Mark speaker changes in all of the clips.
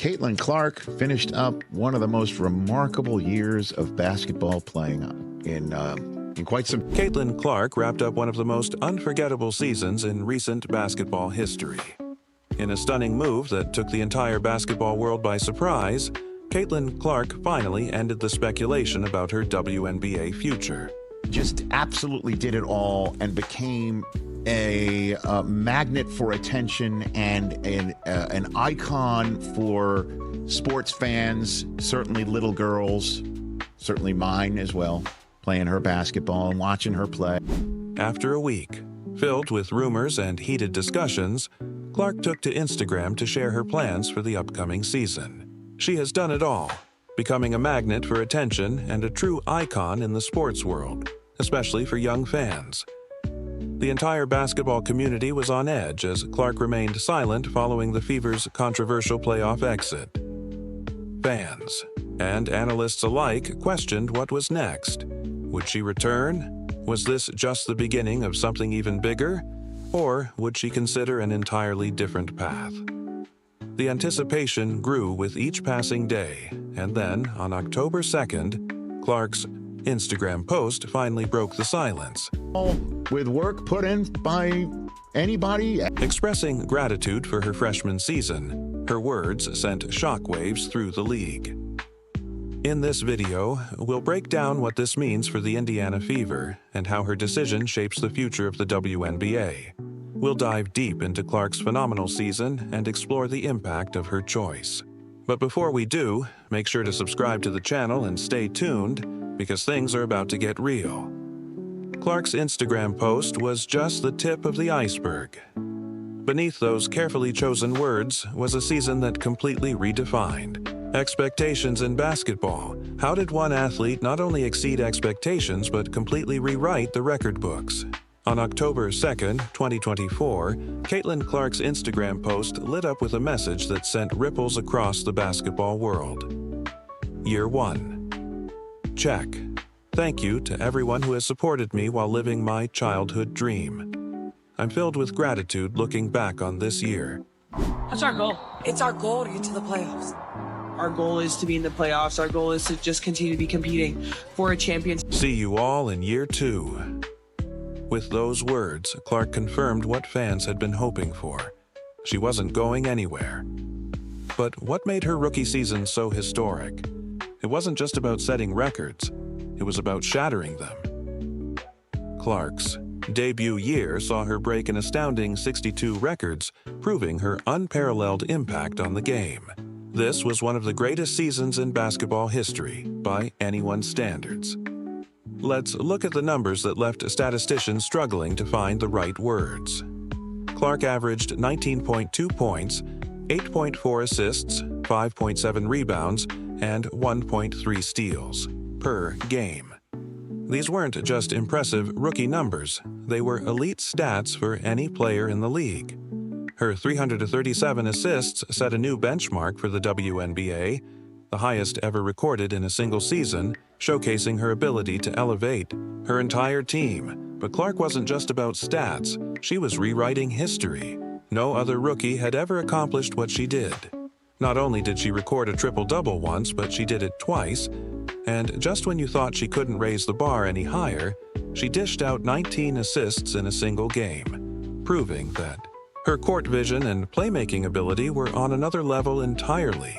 Speaker 1: Caitlin Clark finished up one of the most remarkable years of basketball playing in quite some.
Speaker 2: Caitlin Clark wrapped up one of the most unforgettable seasons in recent basketball history. In a stunning move that took the entire basketball world by surprise, Caitlin Clark finally ended the speculation about her WNBA future.
Speaker 1: Just absolutely did it all and became a magnet for attention and an icon for sports fans, certainly little girls, certainly mine as well, playing her basketball and watching her play.
Speaker 2: After a week filled with rumors and heated discussions, Clark took to Instagram to share her plans for the upcoming season. She has done it all, becoming a magnet for attention and a true icon in the sports world, especially for young fans. The entire basketball community was on edge as Clark remained silent following the Fever's controversial playoff exit. Fans and analysts alike questioned what was next. Would she return? Was this just the beginning of something even bigger? Or would she consider an entirely different path? The anticipation grew with each passing day, and then, on October 2nd, Clark's Instagram post finally broke the silence.
Speaker 1: With work put in by anybody.
Speaker 2: Expressing gratitude for her freshman season, her words sent shockwaves through the league. In this video, we'll break down what this means for the Indiana Fever and how her decision shapes the future of the WNBA. We'll dive deep into Clark's phenomenal season and explore the impact of her choice. But before we do, make sure to subscribe to the channel and stay tuned, because things are about to get real. Clark's Instagram post was just the tip of the iceberg. Beneath those carefully chosen words was a season that completely redefined expectations in basketball. How did one athlete not only exceed expectations but completely rewrite the record books? On October 2nd, 2024, Caitlin Clark's Instagram post lit up with a message that sent ripples across the basketball world. Year 1. Check. Thank you to everyone who has supported me while living my childhood dream. I'm filled with gratitude looking back on this year.
Speaker 3: That's our goal.
Speaker 4: It's our goal to get to the playoffs.
Speaker 3: Our goal is to be in the playoffs. Our goal is to just continue to be competing for a championship.
Speaker 2: See you all in year 2. With those words, Clark confirmed what fans had been hoping for. She wasn't going anywhere. But what made her rookie season so historic? It wasn't just about setting records. It was about shattering them. Clark's debut year saw her break an astounding 62 records, proving her unparalleled impact on the game. This was one of the greatest seasons in basketball history, by anyone's standards. Let's look at the numbers that left statisticians struggling to find the right words. Clark averaged 19.2 points, 8.4 assists, 5.7 rebounds, and 1.3 steals per game. These weren't just impressive rookie numbers, they were elite stats for any player in the league. Her 337 assists set a new benchmark for the WNBA, the highest ever recorded in a single season, showcasing her ability to elevate her entire team. But Clark wasn't just about stats, she was rewriting history. No other rookie had ever accomplished what she did. Not only did she record a triple-double once, but she did it twice, and just when you thought she couldn't raise the bar any higher, she dished out 19 assists in a single game, proving that her court vision and playmaking ability were on another level entirely.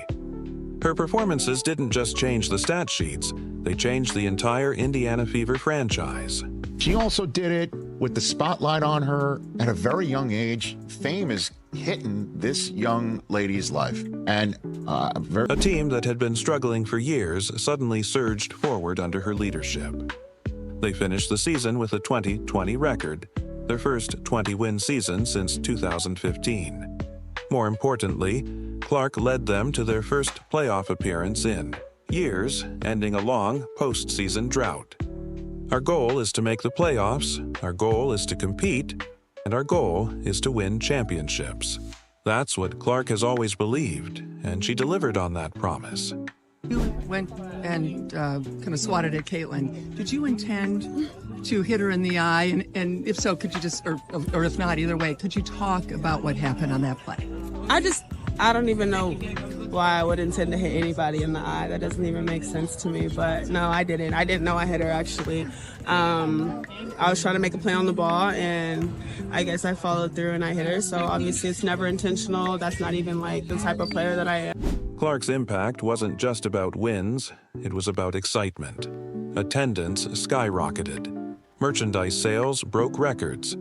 Speaker 2: Her performances didn't just change the stat sheets, they changed the entire Indiana Fever franchise.
Speaker 1: She also did it with the spotlight on her at a very young age. Fame is hitting this young lady's life. And
Speaker 2: a team that had been struggling for years suddenly surged forward under her leadership. They finished the season with a 20-20 record, their first 20-win season since 2015. More importantly, Clark led them to their first playoff appearance in years, ending a long postseason drought. Our goal is to make the playoffs, our goal is to compete, and our goal is to win championships. That's what Clark has always believed, and she delivered on that promise.
Speaker 5: You went and kind of swatted at Caitlin. Did you intend to hit her in the eye? And if so, could you just, or if not, either way, could you talk about what happened on that play?
Speaker 4: I don't even know
Speaker 6: why I would intend to hit anybody in the eye. That doesn't even make sense to me. But no, I didn't. I didn't know I hit her, actually. I was trying to make a play on the ball, and I guess I followed through and I hit her. So obviously it's never intentional. That's not even like the type of player that I am.
Speaker 2: Clark's impact wasn't just about wins, it was about excitement. Attendance skyrocketed. Merchandise sales broke records.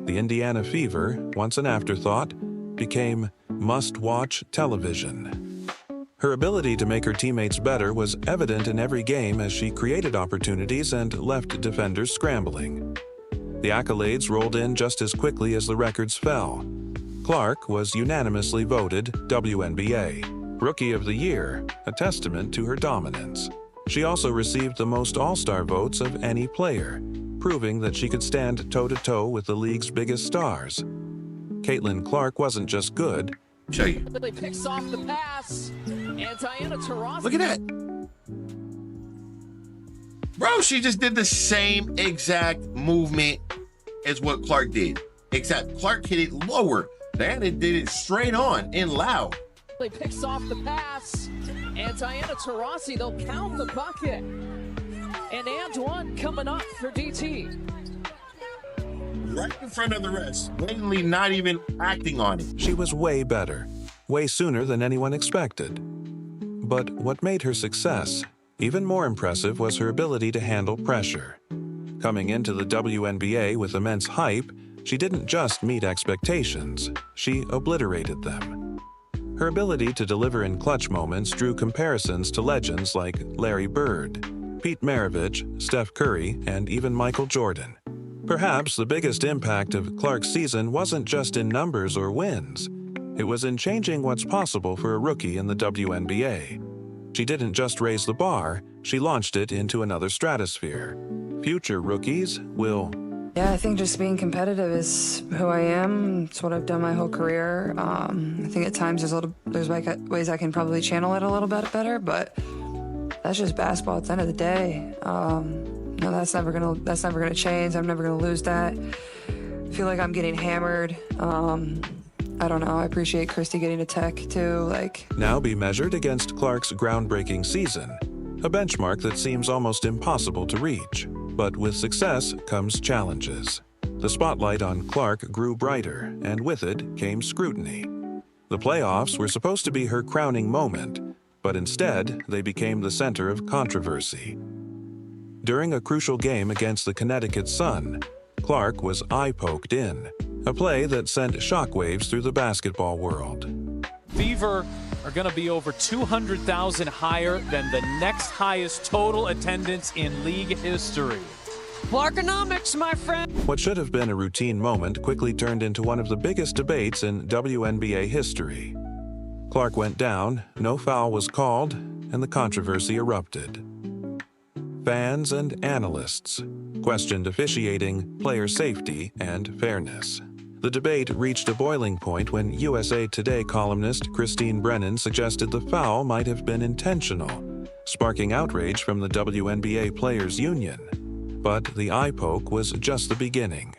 Speaker 2: The Indiana Fever, once an afterthought, became must-watch television. Her ability to make her teammates better was evident in every game as she created opportunities and left defenders scrambling. The accolades rolled in just as quickly as the records fell. Clark was unanimously voted WNBA Rookie of the Year, a testament to her dominance. She also received the most All-Star votes of any player, proving that she could stand toe-to-toe with the league's biggest stars. Caitlin Clark wasn't just good.
Speaker 7: Show you.
Speaker 4: Picks off the pass. And Diana Taurasi.
Speaker 7: Look at that. Bro, she just did the same exact movement as what Clark did, except Clark hit it lower. Diana did it straight on and loud.
Speaker 4: Picks off the pass. And Diana Taurasi, they'll count the bucket. And Antoine coming up for DT.
Speaker 7: Right in front of the rest, blatantly not even acting on it.
Speaker 2: She was way better, way sooner than anyone expected. But what made her success even more impressive was her ability to handle pressure. Coming into the WNBA with immense hype, she didn't just meet expectations, she obliterated them. Her ability to deliver in clutch moments drew comparisons to legends like Larry Bird, Pete Maravich, Steph Curry, and even Michael Jordan. Perhaps the biggest impact of Clark's season wasn't just in numbers or wins. It was in changing what's possible for a rookie in the WNBA. She didn't just raise the bar, she launched it into another stratosphere. Future rookies will...
Speaker 8: Yeah, I think just being competitive is who I am. It's what I've done my whole career. I think at times there's ways I can probably channel it a little bit better, but that's just basketball at the end of the day. No, that's never gonna change. I'm never gonna lose that. I feel like I'm getting hammered. I don't know. I appreciate Christy getting a tech too.
Speaker 2: Now be measured against Clark's groundbreaking season, a benchmark that seems almost impossible to reach. But with success comes challenges. The spotlight on Clark grew brighter, and with it came scrutiny. The playoffs were supposed to be her crowning moment, but instead they became the center of controversy. During a crucial game against the Connecticut Sun, Clark was eye-poked in, a play that sent shockwaves through the basketball world.
Speaker 9: Fever are going to be over 200,000 higher than the next highest total attendance in league history.
Speaker 4: Clarkonomics, my friend.
Speaker 2: What should have been a routine moment quickly turned into one of the biggest debates in WNBA history. Clark went down, no foul was called, and the controversy erupted. Fans and analysts questioned officiating, player safety, and fairness. The debate reached a boiling point when USA Today columnist Christine Brennan suggested the foul might have been intentional, sparking outrage from the WNBA Players Union. But the eye poke was just the beginning.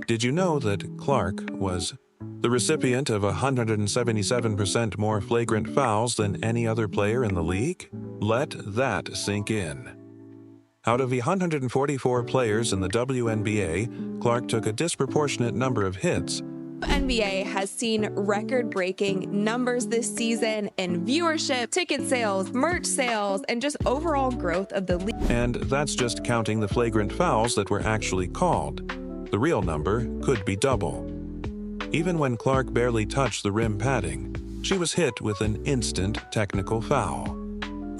Speaker 2: Did you know that Clark was the recipient of 177% more flagrant fouls than any other player in the league? Let that sink in. Out of the 144 players in the WNBA, Clark took a disproportionate number of hits.
Speaker 10: NBA has seen record-breaking numbers this season in viewership, ticket sales, merch sales, and just overall growth of the league.
Speaker 2: And that's just counting the flagrant fouls that were actually called. The real number could be double. Even when Clark barely touched the rim padding, she was hit with an instant technical foul.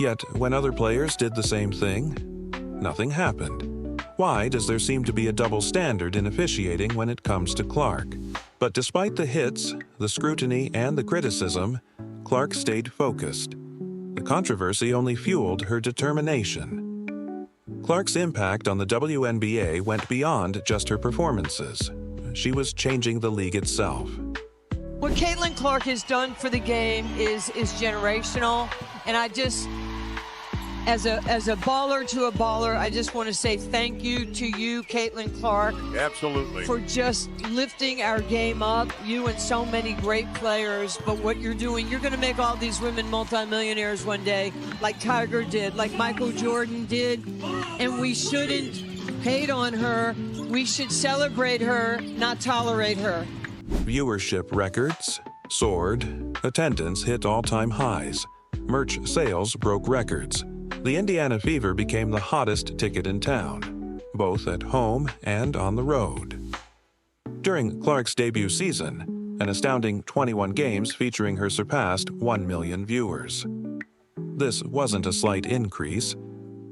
Speaker 2: Yet, when other players did the same thing, nothing happened. Why does there seem to be a double standard in officiating when it comes to Clark? But despite the hits, the scrutiny, and the criticism, Clark stayed focused. The controversy only fueled her determination. Clark's impact on the WNBA went beyond just her performances. She was changing the league itself.
Speaker 4: What Caitlin Clark has done for the game is generational, and
Speaker 11: as a baller to a baller, I just want to say thank you to you, Caitlin Clark.
Speaker 12: Absolutely.
Speaker 11: For just lifting our game up, you and so many great players. But what you're doing, you're going to make all these women multimillionaires one day, like Tiger did, like Michael Jordan did. And we shouldn't hate on her. We should celebrate her, not tolerate her.
Speaker 2: Viewership records soared, attendance hit all-time highs, merch sales broke records. The Indiana Fever became the hottest ticket in town, both at home and on the road. During Clark's debut season, an astounding 21 games featuring her surpassed 1 million viewers. This wasn't a slight increase.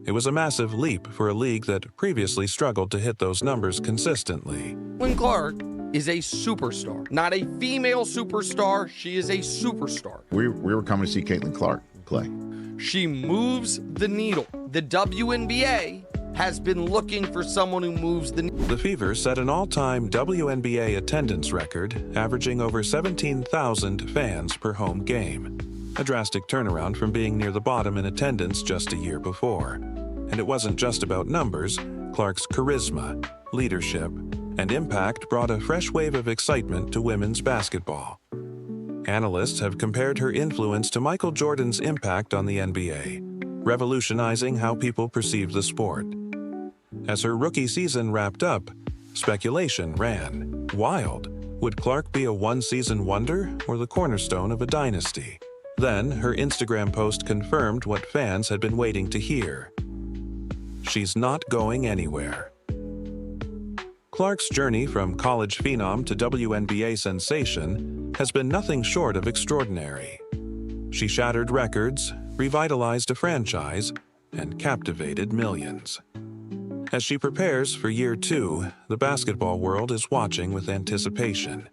Speaker 2: It was a massive leap for a league that previously struggled to hit those numbers consistently.
Speaker 13: Caitlin Clark is a superstar. Not a female superstar, she is a superstar.
Speaker 1: We were coming to see Caitlin Clark play.
Speaker 13: She moves the needle. The WNBA has been looking for someone who moves the needle.
Speaker 2: The Fever set an all-time WNBA attendance record, averaging over 17,000 fans per home game. A drastic turnaround from being near the bottom in attendance just a year before. And it wasn't just about numbers. Clark's charisma, leadership, and impact brought a fresh wave of excitement to women's basketball. Analysts have compared her influence to Michael Jordan's impact on the NBA, revolutionizing how people perceive the sport. As her rookie season wrapped up, speculation ran wild. Would Clark be a one-season wonder or the cornerstone of a dynasty? Then, her Instagram post confirmed what fans had been waiting to hear. She's not going anywhere. Clark's journey from college phenom to WNBA sensation has been nothing short of extraordinary. She shattered records, revitalized a franchise, and captivated millions. As she prepares for year 2, the basketball world is watching with anticipation.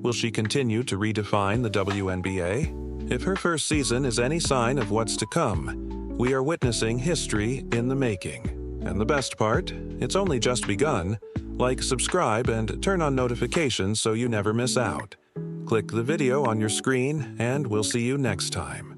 Speaker 2: Will she continue to redefine the WNBA? If her first season is any sign of what's to come, we are witnessing history in the making. And the best part, it's only just begun. Like, subscribe, and turn on notifications so you never miss out. Click the video on your screen, and we'll see you next time.